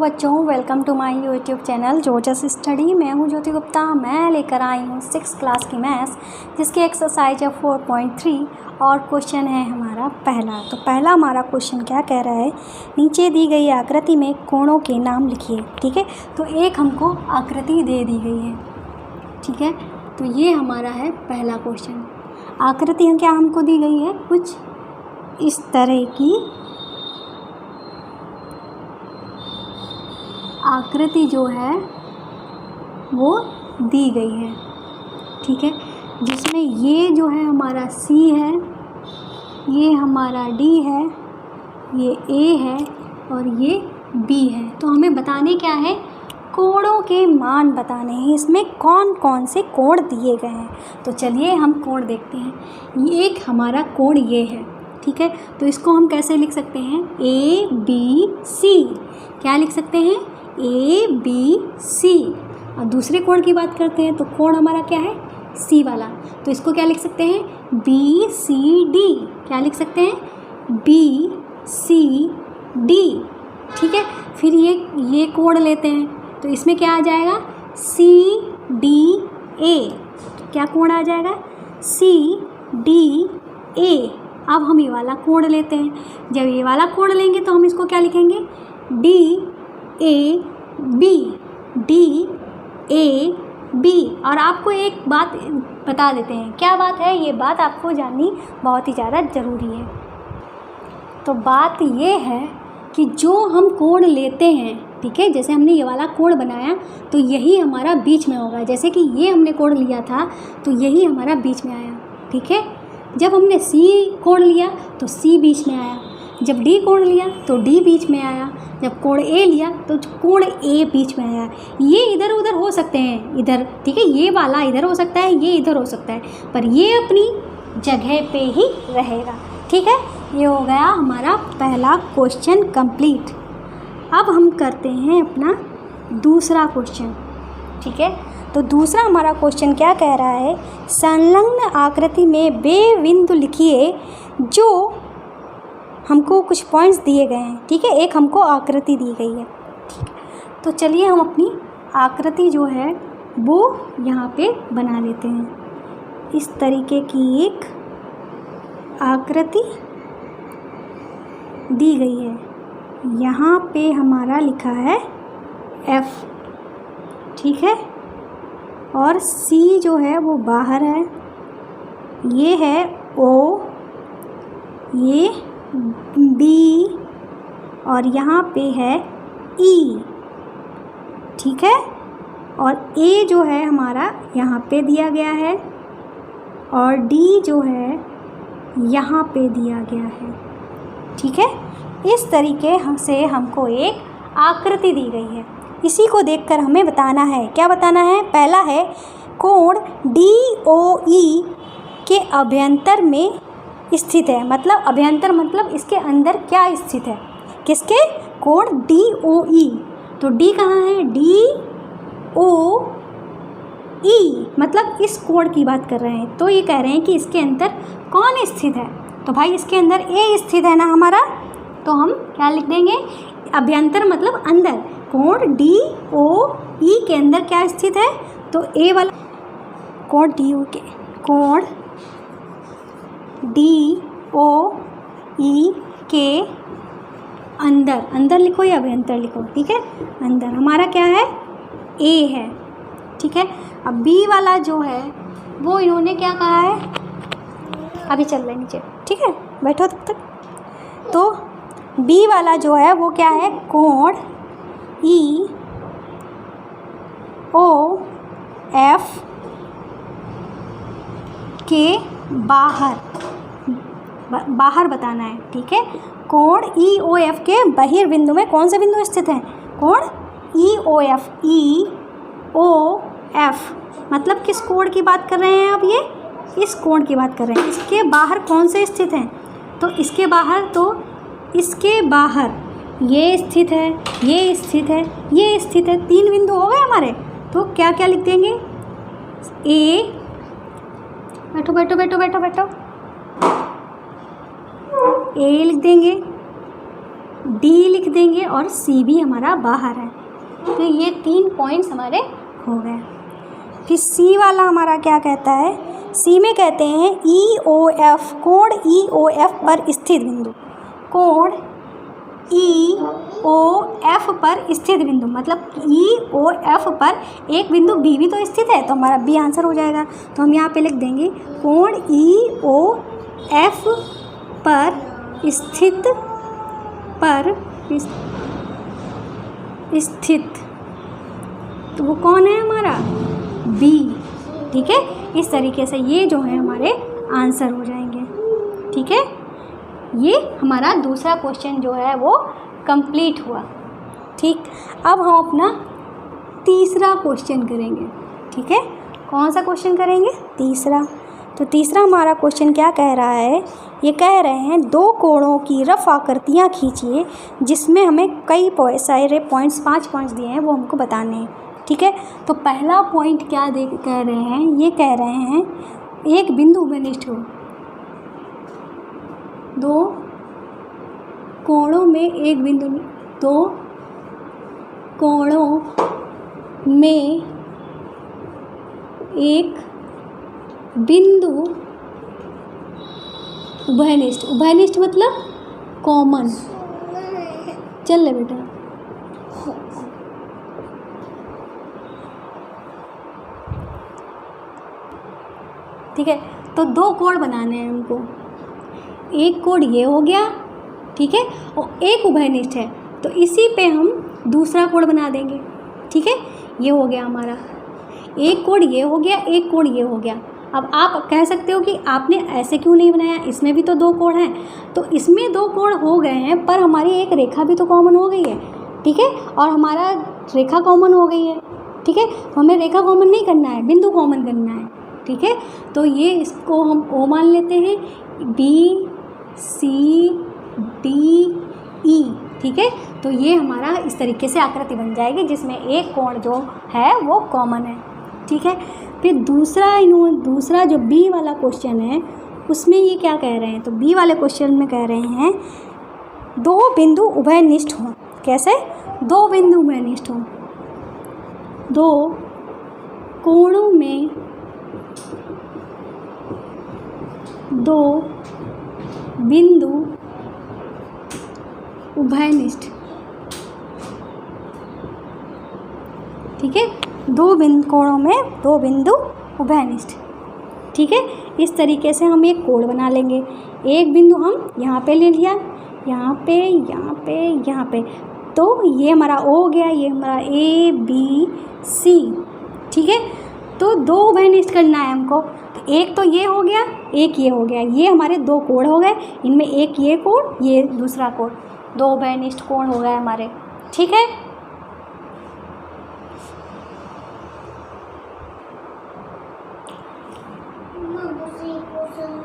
बच्चों, welcome to my YouTube channel जोजस study. मैं हूं ज्योति गुप्ता। मैं लेकर आई हूं 6th क्लास की मैथ्स, जिसकी एक्सरसाइज है 4.3 और क्वेश्चन है हमारा पहला। तो पहला हमारा क्वेश्चन क्या कह रहा है, नीचे दी गई आकृति में कोणों के नाम लिखिए। ठीक है, तो एक हमको आकृति दे दी गई है। ठीक है, तो ये हमारा है पहला क्वेश्चन। आकृति क्या हमको दी गई है, कुछ इस तरह की आकृति जो है वो दी गई है। ठीक है, जिसमें ये जो है हमारा C है, ये हमारा D है, ये A है और ये B है। तो हमें बताने क्या है, कोणों के मान बताने हैं। इसमें कौन कौन से कोण दिए गए हैं। तो चलिए हम कोण देखते हैं। ये एक हमारा कोण ये है। ठीक है, तो इसको हम कैसे लिख सकते हैं, ABC। क्या लिख सकते हैं, ABC। और दूसरे कोण की बात करते हैं तो कोण हमारा क्या है, C वाला। तो इसको क्या लिख सकते हैं, BCD। क्या लिख सकते हैं, BCD। ठीक है, फिर ये कोण लेते हैं तो इसमें क्या आ जाएगा, CDA। क्या कोण आ जाएगा, CDA। अब हम ये वाला कोण लेते हैं। जब ये वाला कोण लेंगे तो हम इसको क्या लिखेंगे, DAB। DAB। और आपको एक बात बता देते हैं, क्या बात है, ये बात आपको जाननी बहुत ही ज़्यादा ज़रूरी है। तो बात ये है कि जो हम कोण लेते हैं, ठीक है, जैसे हमने ये वाला कोण बनाया तो यही हमारा बीच में होगा। जैसे कि ये हमने कोण लिया था तो यही हमारा बीच में आया। ठीक है, जब हमने C कोण लिया तो C बीच में आया, जब D कोण लिया तो D बीच में आया, जब कोण A लिया तो कोण A बीच में आया। ये इधर उधर हो सकते हैं, इधर, ठीक है, ये वाला इधर हो सकता है, ये इधर हो सकता है, पर ये अपनी जगह पे ही रहेगा। ठीक है, ये हो गया हमारा पहला क्वेश्चन कंप्लीट। अब हम करते हैं अपना दूसरा क्वेश्चन। ठीक है, तो दूसरा हमारा क्वेश्चन क्या कह रहा है, संलग्न आकृति में वे बिंदु लिखिए जो हमको कुछ पॉइंट्स दिए गए हैं। ठीक है, एक हमको आकृति दी गई है। ठीक है, तो चलिए हम अपनी आकृति जो है वो यहाँ पे बना लेते हैं। इस तरीके की एक आकृति दी गई है। यहाँ पे हमारा लिखा है F। ठीक है, और C जो है वो बाहर है, ये है O, ये B और यहाँ पे है E। ठीक है, और A जो है हमारा यहाँ पे दिया गया है और D जो है यहाँ पे दिया गया है। ठीक है, इस तरीके से हमको एक आकृति दी गई है। इसी को देखकर हमें बताना है, क्या बताना है, पहला है कोण DOE के अभ्यंतर में स्थित है। मतलब अभ्यंतर मतलब इसके अंदर क्या स्थित है, किसके, कोण DOE। तो D कहाँ है, DOE, मतलब इस कोण की बात कर रहे हैं। तो ये कह रहे हैं कि इसके अंदर कौन स्थित है। तो भाई इसके अंदर A स्थित है ना हमारा, तो हम क्या लिख देंगे, अभ्यंतर मतलब अंदर, कोण DOE के अंदर क्या स्थित है, तो A वाला कोण DOE के अंदर, अंदर लिखो या अभ्यंतर लिखो, ठीक है, अंदर हमारा क्या है, A है। ठीक है, अब B वाला जो है वो इन्होंने क्या कहा है, अभी चल रहे नीचे, ठीक है, बैठो तब तक। तो B वाला जो है वो क्या है, कोण EOF के बाहर बताना है। ठीक है, कोण EOF के बहिर्बिंदु में कौन से बिंदु स्थित हैं, कोण EOF मतलब किस कोण की बात कर रहे हैं आप, ये इस कोण की बात कर रहे हैं। इसके बाहर कौन से स्थित हैं, तो इसके बाहर ये स्थित है, ये स्थित है, ये स्थित है। 3 बिंदु हो गए हमारे। तो क्या क्या लिख देंगे, A, बैठो बैठो बैठो बैठो बैठो, A लिख देंगे, डी लिख देंगे और सी भी हमारा बाहर है। तो ये 3 पॉइंट्स हमारे हो गए। फिर सी वाला हमारा क्या कहता है, सी में कहते हैं ई ओ एफ, कोण ई ओ एफ पर स्थित बिंदु, कोण ई ओ एफ पर स्थित बिंदु, मतलब ई ओ एफ पर एक बिंदु बी भी तो स्थित है, तो हमारा बी आंसर हो जाएगा। तो हम यहाँ पे लिख देंगे कोण ई ओ एफ पर स्थित, तो वो कौन है हमारा, बी। ठीक है, इस तरीके से ये जो है हमारे आंसर हो जाएंगे। ठीक है, ये हमारा दूसरा क्वेश्चन जो है वो कंप्लीट हुआ। ठीक, अब हम अपना तीसरा क्वेश्चन करेंगे। ठीक है, कौन सा क्वेश्चन करेंगे, तीसरा। तो तीसरा हमारा क्वेश्चन क्या कह रहा है, ये कह रहे हैं 2 कोणों की रफ आकृतियाँ खींचिए जिसमें हमें कई सारे पॉइंट्स, 5 पॉइंट्स दिए हैं, वो हमको बताने हैं। ठीक है, तो पहला पॉइंट क्या कह रहे हैं, ये कह रहे हैं एक बिंदु घनिष्ठ हो, 2 कोणों में एक बिंदु, 2 कोणों में एक बिंदु उभयनिष्ठ, उभयनिष्ठ मतलब कॉमन, चल ले बेटा। ठीक है, तो 2 कोण बनाने हैं हमको, एक कोण ये हो गया, ठीक है, और एक उभयनिष्ठ है, तो इसी पे हम दूसरा कोण बना देंगे। ठीक है, ये हो गया हमारा, एक कोण ये हो गया, एक कोण ये हो गया। अब आप कह सकते हो कि आपने ऐसे क्यों नहीं बनाया, इसमें भी तो 2 कोण हैं, तो इसमें 2 कोण हो गए हैं, पर हमारी एक रेखा भी तो कॉमन हो गई है। ठीक है, और हमारा रेखा कॉमन हो गई है। ठीक है, तो हमें रेखा कॉमन नहीं करना है, बिंदु कॉमन करना है। ठीक है, तो ये इसको हम ओ मान लेते हैं, बी सी डी ई। ठीक है, तो ये हमारा इस तरीके से आकृति बन जाएगी जिसमें एक कोण जो है वो कॉमन है। ठीक है, फिर दूसरा जो बी वाला क्वेश्चन है उसमें ये क्या कह रहे हैं, तो बी वाले क्वेश्चन में कह रहे हैं 2 बिंदु उभयनिष्ठ हों। कैसे, 2 बिंदु उभयनिष्ठ हों, 2 कोणों में 2 बिंदु उभयनिष्ठ। ठीक है, 2 कोणों में 2 बिंदु उभयनिष्ठ। ठीक है, इस तरीके से हम एक कोण बना लेंगे। एक बिंदु हम यहाँ पे ले लिया, यहाँ पे, यहाँ पे, यहाँ पे, तो ये हमारा ओ हो गया, ये हमारा ए बी सी। ठीक है, तो 2 उभयनिष्ठ करना है हमको, तो एक तो ये हो गया, एक ये हो गया, ये हमारे 2 कोण हो गए, इनमें एक ये कोण, ये दूसरा कोण, 2 उभयनिष्ठ कोण हो गए हमारे। ठीक है,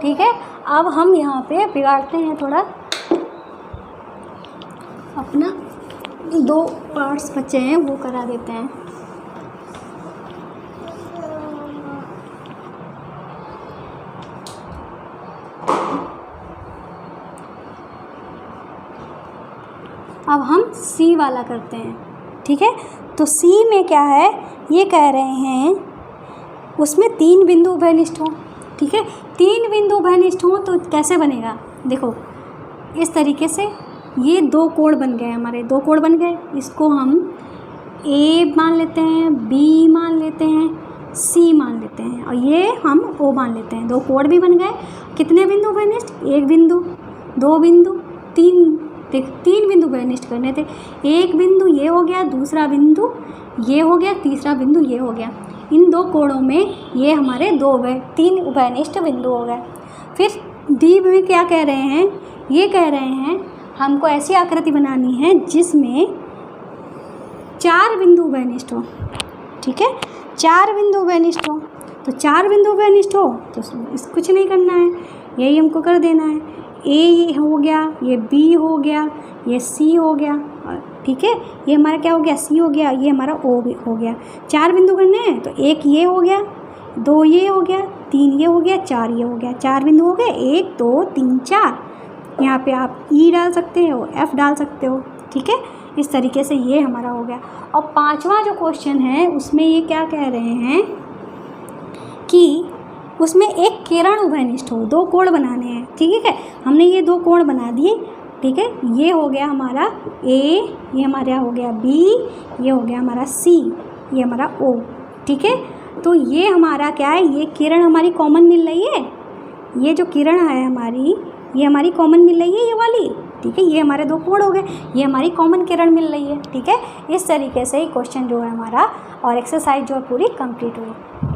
ठीक है, अब हम यहाँ पे बिगाड़ते हैं थोड़ा, अपना 2 पार्ट्स बचे हैं वो करा देते हैं। अब हम सी वाला करते हैं। ठीक है, तो सी में क्या है, ये कह रहे हैं उसमें 3 बिंदु उभयनिष्ठ हों। ठीक है, 3 बिंदु उभयनिष्ठ हों तो कैसे बनेगा, देखो इस तरीके से, ये 2 कोण बन गए हमारे, 2 कोण बन गए, इसको हम ए मान लेते हैं, बी मान लेते हैं, सी मान लेते हैं, और ये हम ओ मान लेते हैं। 2 कोण भी बन गए। कितने बिंदु उभयनिष्ठ, 1 बिंदु, 2 बिंदु, 3 बिंदु उभयनिष्ठ करने थे। एक बिंदु ये हो गया, दूसरा बिंदु ये हो गया, तीसरा बिंदु ये हो गया। इन 2 कोणों में ये हमारे 3 उभयनिष्ठ बिंदु हो गए। फिर डी में क्या कह रहे हैं, ये कह रहे हैं हमको ऐसी आकृति बनानी है जिसमें 4 बिंदु उभयनिष्ठ हो। ठीक है, 4 बिंदु उभयनिष्ठ हो, तो 4 बिंदु उभयनिष्ठ हो तो कुछ नहीं करना है, यही हमको कर देना है। ए हो गया, ये बी हो गया, ये सी हो गया, ठीक है, ये हमारा क्या हो गया, सी हो गया, ये हमारा ओ भी हो गया। 4 बिंदु करने हैं, तो 1 ये हो गया, 2 ये हो गया, 3 ये हो गया, 4 ये हो गया। 4 बिंदु हो गए, 1 2 3 4। यहाँ पे आप ई डाल सकते हो, एफ डाल सकते हो, ठीक है। इस तरीके से ये हमारा हो गया। और पांचवा जो क्वेश्चन है उसमें ये क्या कह रहे हैं कि उसमें एक किरण उभयनिष्ठ हो, दो कोण बनाने हैं, ठीक है। हमने ये दो कोण बना दिए, ठीक है। ये हो गया हमारा ए, ये हमारा हो गया बी, ये हो गया हमारा सी, ये हमारा ओ, ठीक है। तो ये हमारा क्या है, ये किरण हमारी कॉमन मिल रही है, ये जो किरण है हमारी ये हमारी कॉमन मिल रही है ये वाली, ठीक है। ये हमारे दो कोण हो गए, ये हमारी कॉमन किरण मिल रही है, ठीक है। इस तरीके से ही क्वेश्चन जो है हमारा और एक्सरसाइज जो है पूरी कंप्लीट हुई।